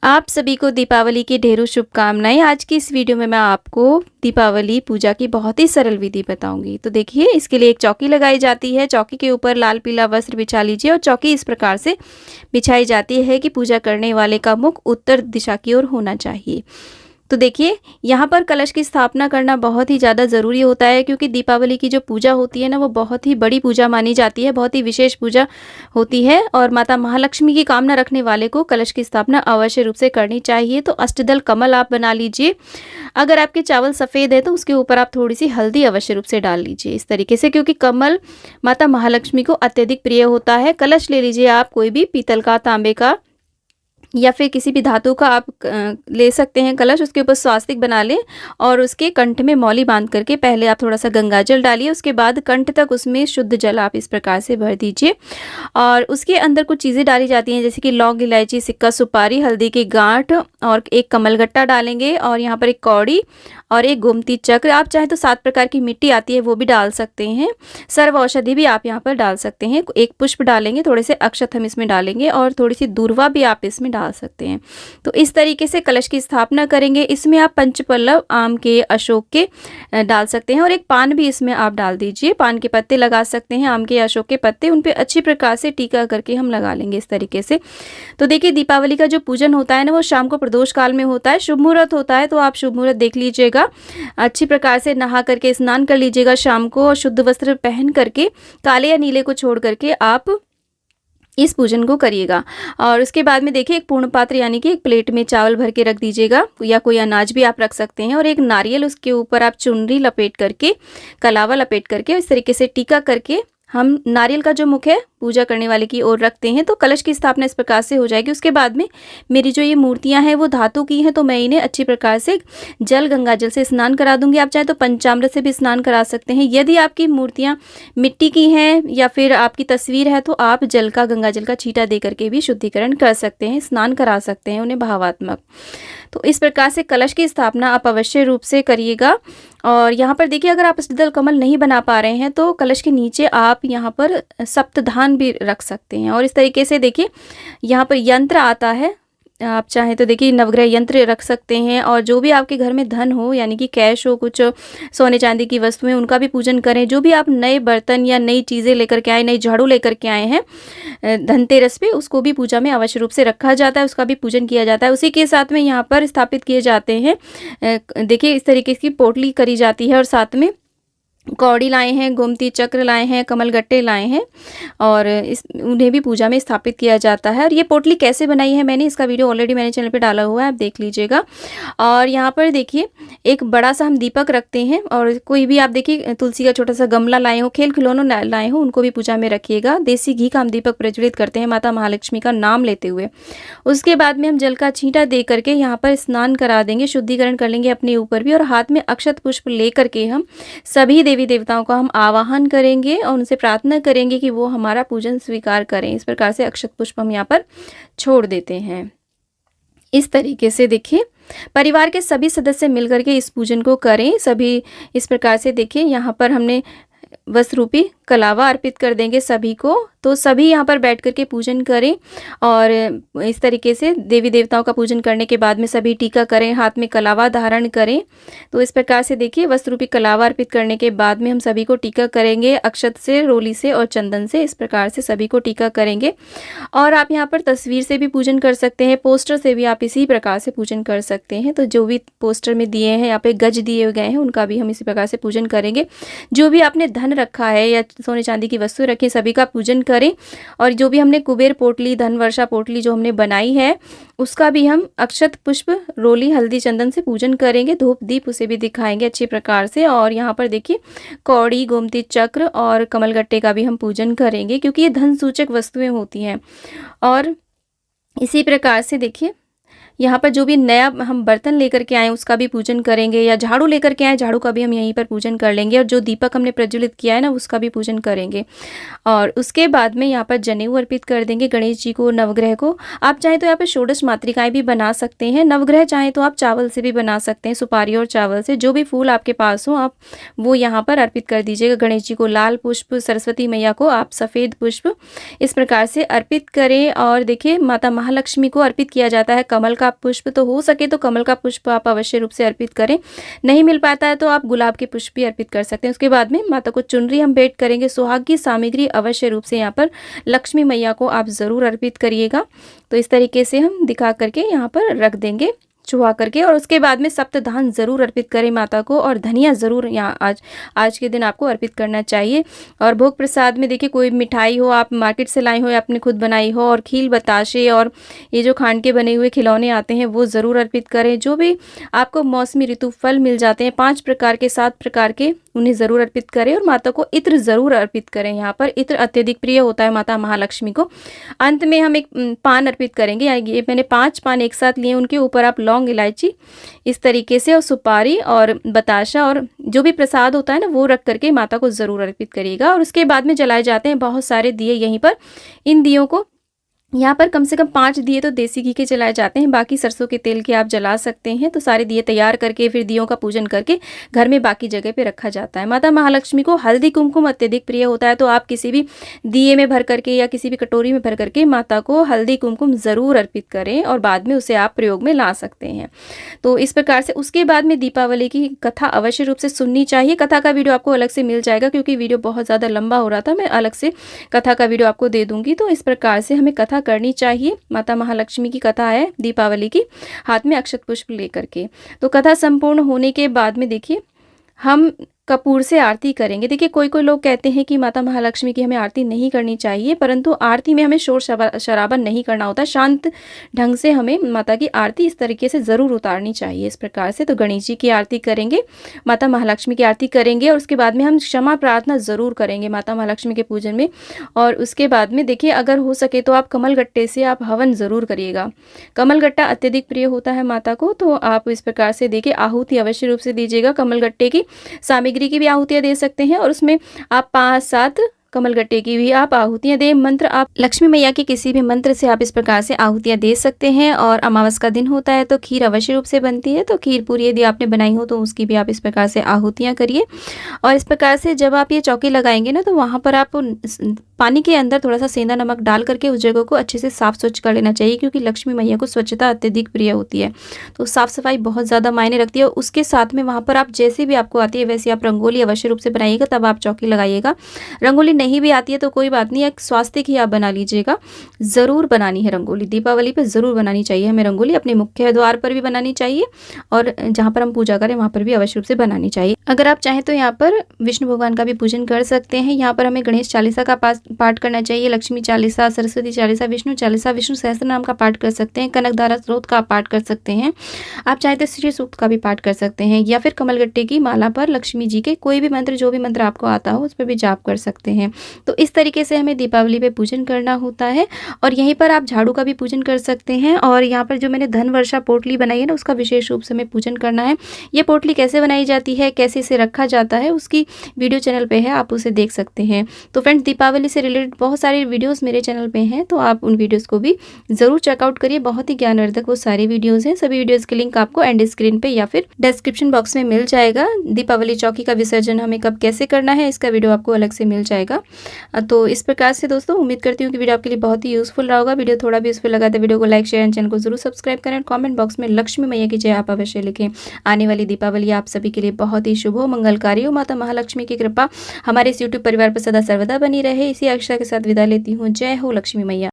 आप सभी को दीपावली की ढेरों शुभकामनाएं। आज की इस वीडियो में मैं आपको दीपावली पूजा की बहुत ही सरल विधि बताऊंगी। तो देखिए, इसके लिए एक चौकी लगाई जाती है। चौकी के ऊपर लाल पीला वस्त्र बिछा लीजिए और चौकी इस प्रकार से बिछाई जाती है कि पूजा करने वाले का मुख उत्तर दिशा की ओर होना चाहिए। तो देखिए, यहाँ पर कलश की स्थापना करना बहुत ही ज़्यादा ज़रूरी होता है, क्योंकि दीपावली की जो पूजा होती है ना, वो बहुत ही बड़ी पूजा मानी जाती है, बहुत ही विशेष पूजा होती है और माता महालक्ष्मी की कामना रखने वाले को कलश की स्थापना अवश्य रूप से करनी चाहिए। तो अष्टदल कमल आप बना लीजिए। अगर आपके चावल सफ़ेद है तो उसके ऊपर आप थोड़ी सी हल्दी अवश्य रूप से डाल लीजिए इस तरीके से, क्योंकि कमल माता महालक्ष्मी को अत्यधिक प्रिय होता है। कलश ले लीजिए आप, कोई भी पीतल का, तांबे का या फिर किसी भी धातु का आप ले सकते हैं कलश। उसके ऊपर स्वास्तिक बना लें और उसके कंठ में मौली बांध करके पहले आप थोड़ा सा गंगाजल डालिए। उसके बाद कंठ तक उसमें शुद्ध जल आप इस प्रकार से भर दीजिए और उसके अंदर कुछ चीज़ें डाली जाती हैं, जैसे कि लौंग, इलायची, सिक्का, सुपारी, हल्दी की गांठ और एक कमलगट्टा डालेंगे और यहाँ पर एक कौड़ी और एक गोमती चक्र। आप चाहे तो 7 प्रकार की मिट्टी आती है वो भी डाल सकते हैं। सर्व औषधि भी आप यहाँ पर डाल सकते हैं। एक पुष्प डालेंगे, थोड़े से अक्षत हम इसमें डालेंगे और थोड़ी सी दूर्वा भी आप इसमें डाल सकते हैं। तो इस तरीके से कलश की स्थापना करेंगे। इसमें आप पंचपल्लव आम के, अशोक के डाल सकते हैं और एक पान भी इसमें आप डाल दीजिए। पान के पत्ते लगा सकते हैं, आम के, अशोक के पत्ते, उन पर अच्छी प्रकार से टीका करके हम लगा लेंगे इस तरीके से। तो देखिए, दीपावली का जो पूजन होता है ना, वो शाम को प्रदोष काल में होता है। शुभ मुहूर्त होता है, तो आप शुभ मुहूर्त देख लीजिएगा। अच्छी प्रकार से नहा करके स्नान कर लीजिएगा शाम को और शुद्ध वस्त्र पहन करके, काले या नीले को छोड़ करके आप इस पूजन को करिएगा। और उसके बाद में देखिए, एक पूर्ण पात्र यानी कि एक प्लेट में चावल भर के रख दीजिएगा, या कोई अनाज भी आप रख सकते हैं, और एक नारियल, उसके ऊपर आप चुनरी लपेट करके, कलावा लपेट करके इस तरीके से टीका करके हम नारियल का जो मुख है पूजा करने वाले की ओर रखते हैं। तो कलश की स्थापना इस प्रकार से हो जाएगी। उसके बाद में मेरी जो ये मूर्तियां हैं वो धातु की हैं, तो मैं इन्हें अच्छी प्रकार से गंगा जल से स्नान करा दूंगी। आप चाहे तो पंचामृत से भी स्नान करा सकते हैं। यदि आपकी मूर्तियां मिट्टी की हैं या फिर आपकी तस्वीर है, तो आप गंगा जल का छींटा दे करके भी शुद्धिकरण कर सकते हैं, स्नान करा सकते हैं उन्हें भावात्मक। तो इस प्रकार से कलश की स्थापना आप अवश्य रूप से करिएगा। और यहाँ पर देखिए, अगर आप अष्टदल कमल नहीं बना पा रहे हैं तो कलश के नीचे आप यहाँ पर सप्तधान भी रख सकते हैं। और इस तरीके से देखिए, यहाँ पर यंत्र आता है, आप चाहें तो देखिए नवग्रह यंत्र रख सकते हैं। और जो भी आपके घर में धन हो, यानी कि कैश हो, कुछ सोने चांदी की वस्तुएं, उनका भी पूजन करें। जो भी आप नए बर्तन या नई चीज़ें लेकर के आए, नई झाड़ू लेकर के आए हैं धनतेरस पे, उसको भी पूजा में अवश्य रूप से रखा जाता है, उसका भी पूजन किया जाता है। उसी के साथ में यहाँ पर स्थापित किए जाते हैं, देखिए इस तरीके की पोटली करी जाती है और साथ में कौड़ी लाए हैं, गोमती चक्र लाए हैं, कमलगट्टे लाए हैं और उन्हें भी पूजा में स्थापित किया जाता है। और ये पोटली कैसे बनाई है मैंने, इसका वीडियो ऑलरेडी मैंने चैनल पे डाला हुआ है, आप देख लीजिएगा। और यहाँ पर देखिए, एक बड़ा सा हम दीपक रखते हैं और कोई भी आप देखिए तुलसी का छोटा सा गमला लाए हो, खेल खिलौनों लाए हो, उनको भी पूजा में रखिएगा। देसी घी का हम दीपक प्रज्वलित करते हैं माता महालक्ष्मी का नाम लेते हुए। उसके बाद में हम जल का छींटा दे करके यहाँ पर स्नान करा देंगे, शुद्धिकरण कर लेंगे अपने ऊपर भी, और हाथ में अक्षत पुष्प ले करके हम सभी देवी देवताओं का हम आवाहन करेंगे और उनसे प्रार्थना करेंगे कि वो हमारा पूजन स्वीकार करें। इस प्रकार से अक्षत पुष्प हम यहाँ पर छोड़ देते हैं। इस तरीके से देखिए, परिवार के सभी सदस्य मिलकर के इस पूजन को करें। सभी इस प्रकार से देखिए, यहाँ पर हमने वस्त्र रूपी कलावा अर्पित कर देंगे सभी को। तो सभी यहाँ पर बैठ करके पूजन करें और इस तरीके से देवी देवताओं का पूजन करने के बाद में सभी टीका करें, हाथ में कलावा धारण करें। तो इस प्रकार से देखिए, वस्त्र रूपी कलावा अर्पित करने के बाद में हम सभी को टीका करेंगे अक्षत से, रोली से और चंदन से। इस प्रकार से सभी को टीका करेंगे। और आप यहाँ पर तस्वीर से भी पूजन कर सकते हैं, पोस्टर से भी आप इसी प्रकार से पूजन कर सकते हैं। तो जो भी पोस्टर में दिए हैं, यहाँ पे गज दिए गए हैं, उनका भी हम इसी प्रकार से पूजन करेंगे। जो भी आपने धन रखा है या सोने चांदी की वस्तु रखी, सभी का पूजन करें। और जो भी हमने कुबेर पोटली, धन वर्षा पोटली जो हमने बनाई है, उसका भी हम अक्षत पुष्प, रोली, हल्दी, चंदन से पूजन करेंगे। धूप दीप उसे भी दिखाएंगे अच्छी प्रकार से। और यहाँ पर देखिए, कौड़ी, गोमती चक्र और कमलगट्टे का भी हम पूजन करेंगे, क्योंकि ये धन सूचक वस्तुएं होती हैं। और इसी प्रकार से देखिए, यहाँ पर जो भी नया हम बर्तन लेकर के आए उसका भी पूजन करेंगे, या झाड़ू लेकर के आए, झाड़ू का भी हम यहीं पर पूजन कर लेंगे। और जो दीपक हमने प्रज्वलित किया है ना, उसका भी पूजन करेंगे। और उसके बाद में यहाँ पर जनेऊ अर्पित कर देंगे गणेश जी को, नवग्रह को। आप चाहे तो यहाँ पर षोडश मातृकाएं भी बना सकते हैं। नवग्रह चाहे तो आप चावल से भी बना सकते हैं, सुपारी और चावल से। जो भी फूल आपके पास हो आप वो यहाँ पर अर्पित कर दीजिएगा। गणेश जी को लाल पुष्प, सरस्वती मैया को आप सफ़ेद पुष्प, इस प्रकार से अर्पित करें। और देखिए, माता महालक्ष्मी को अर्पित किया जाता है कमल का का पुष्प, तो हो सके तो कमल का पुष्प आप अवश्य रूप से अर्पित करें। नहीं मिल पाता है तो आप गुलाब के पुष्प भी अर्पित कर सकते हैं। उसके बाद में माता को चुनरी हम भेंट करेंगे। सुहाग की सामग्री अवश्य रूप से यहाँ पर लक्ष्मी मैया को आप ज़रूर अर्पित करिएगा। तो इस तरीके से हम दिखा करके यहाँ पर रख देंगे छुआ करके, और उसके बाद में सप्तधान ज़रूर अर्पित करें माता को, और धनिया ज़रूर यहाँ आज के दिन आपको अर्पित करना चाहिए। और भोग प्रसाद में देखिए कोई मिठाई हो, आप मार्केट से लाई हो या आपने खुद बनाई हो, और खील बताशे और ये जो खांड के बने हुए खिलौने आते हैं वो ज़रूर अर्पित करें। जो भी आपको मौसमी ऋतु फल मिल जाते हैं 5 प्रकार के 7 प्रकार के, उन्हें ज़रूर अर्पित करें। और माता को इत्र ज़रूर अर्पित करें। यहाँ पर इत्र अत्यधिक प्रिय होता है माता महालक्ष्मी को। अंत में हम एक पान अर्पित करेंगे। ये मैंने 5 पान एक साथ लिए, उनके ऊपर आप लौंग, इलायची इस तरीके से, और सुपारी और बताशा और जो भी प्रसाद होता है ना वो रख करके माता को ज़रूर अर्पित करिएगा। और उसके बाद में जलाए जाते हैं बहुत सारे दिए यहीं पर। इन दियों को यहाँ पर कम से कम 5 दिए तो देसी घी के जलाए जाते हैं, बाकी सरसों के तेल के आप जला सकते हैं। तो सारे दिए तैयार करके फिर दियों का पूजन करके घर में बाकी जगह पे रखा जाता है। माता महालक्ष्मी को हल्दी कुमकुम अत्यधिक प्रिय होता है, तो आप किसी भी दिए में भर करके या किसी भी कटोरी में भर करके माता को हल्दी कुमकुम ज़रूर अर्पित करें, और बाद में उसे आप प्रयोग में ला सकते हैं। तो इस प्रकार से उसके बाद में दीपावली की कथा अवश्य रूप से सुननी चाहिए। कथा का वीडियो आपको अलग से मिल जाएगा, क्योंकि वीडियो बहुत ज़्यादा लंबा हो रहा था। मैं अलग से कथा का वीडियो आपको दे दूँगी। तो इस प्रकार से हमें कथा करनी चाहिए। माता महालक्ष्मी की कथा है दीपावली की, हाथ में अक्षत पुष्प लेकर के। तो कथा संपूर्ण होने के बाद में देखिए हम कपूर से आरती करेंगे। देखिए कोई कोई लोग कहते हैं कि माता महालक्ष्मी की हमें आरती नहीं करनी चाहिए, परंतु आरती में हमें शोर शराबा नहीं करना होता। शांत ढंग से हमें माता की आरती इस तरीके से ज़रूर उतारनी चाहिए, इस प्रकार से। तो गणेश जी की आरती करेंगे, माता महालक्ष्मी की आरती करेंगे, और उसके बाद में हम क्षमा प्रार्थना ज़रूर करेंगे माता महालक्ष्मी के पूजन में। और उसके बाद में देखिए अगर हो सके तो आप कमलगट्टे से आप हवन ज़रूर करिएगा। कमलगट्टा अत्यधिक प्रिय होता है माता को, तो आप इस प्रकार से देखिए आहुति अवश्य रूप से दीजिएगा। कमलगट्टे की सामग्री की भी आहुतियां दे सकते हैं, और उसमें आप 5-7 कमलगट्टे की भी आप आहुतियां दें। मंत्र आप लक्ष्मी मैया के किसी भी मंत्र से आप इस प्रकार से आहुतियां दे सकते हैं। और अमावस का दिन होता है तो खीर अवश्य रूप से बनती है, तो खीर पूरी यदि आपने बनाई हो तो उसकी भी आप इस प्रकार से आहुतियां करिए। और इस प्रकार से जब आप ये चौकी लगाएंगे ना, तो वहाँ पर आप पानी के अंदर थोड़ा सा सेंधा नमक डाल करके उस जगह को अच्छे से साफ स्वच्छ कर लेना चाहिए, क्योंकि लक्ष्मी मैया को स्वच्छता अत्यधिक प्रिय होती है। तो साफ सफाई बहुत ज़्यादा मायने रखती है। उसके साथ में वहाँ पर आप जैसे भी आपको आती है वैसे आप रंगोली अवश्य रूप से बनाइएगा, तब आप चौकी लगाइएगा। रंगोली नहीं भी आती है तो कोई बात नहीं, एक स्वास्तिक ही आप बना लीजिएगा। ज़रूर बनानी है रंगोली, दीपावली पर ज़रूर बनानी चाहिए हमें रंगोली। अपने मुख्य द्वार पर भी बनानी चाहिए, और जहाँ पर हम पूजा करें वहाँ पर भी अवश्य रूप से बनानी चाहिए। अगर आप चाहें तो यहाँ पर विष्णु भगवान का भी पूजन कर सकते हैं। यहाँ पर हमें गणेश चालीसा का पाठ करना चाहिए, लक्ष्मी चालीसा, सरस्वती चालीसा, विष्णु चालीसा, विष्णु सहस्त्र नाम का पाठ कर सकते हैं, कनकधारा स्रोत का पाठ कर सकते हैं। आप चाहे तो श्री सूक्त का भी पाठ कर सकते हैं, या फिर कमलगट्टे की माला पर लक्ष्मी जी के कोई भी मंत्र, जो भी मंत्र आपको आता हो उस पर भी जाप कर सकते हैं। तो इस तरीके से हमें दीपावली पे पूजन करना होता है। और यहीं पर आप झाड़ू का भी पूजन कर सकते हैं। और यहाँ पर जो मैंने धन वर्षा पोटली बनाई है ना, उसका विशेष रूप से हमें पूजन करना है। ये पोटली कैसे बनाई जाती है, कैसे इसे रखा जाता है, उसकी वीडियो चैनल पे है, आप उसे देख सकते हैं। तो फ्रेंड्स, दीपावली से रिलेटेड बहुत सारे वीडियोस मेरे चैनल पे हैं, तो आप उन वीडियोस को भी ज़रूर चेकआउट करिए। बहुत ही ज्ञानवर्धक वो सारे वीडियोस हैं। सभी वीडियोस के लिंक आपको एंड स्क्रीन पे या फिर डिस्क्रिप्शन बॉक्स में मिल जाएगा। दीपावली चौकी का विसर्जन हमें कब कैसे करना है, इसका वीडियो आपको अलग से मिल जाएगा। तो इस प्रकार से दोस्तों, उम्मीद करती हूँ कि वीडियो आपके लिए बहुत ही यूजफुल रहा होगा। वीडियो थोड़ा भी यूजफुल लगा तो वीडियो को लाइक, शेयर एंड चैनल को जरूर सब्सक्राइब करें। कमेंट बॉक्स में लक्ष्मी मैया की जय आप अवश्य लिखें। आने वाली दीपावली आप सभी के लिए बहुत ही शुभ हो, मंगलकारी हो। माता महालक्ष्मी की कृपा हमारे इस यूट्यूब परिवार पर सदा सर्वदा बनी रहे। इसी आशा के साथ विदा लेती हूँ। जय हो लक्ष्मी मैया।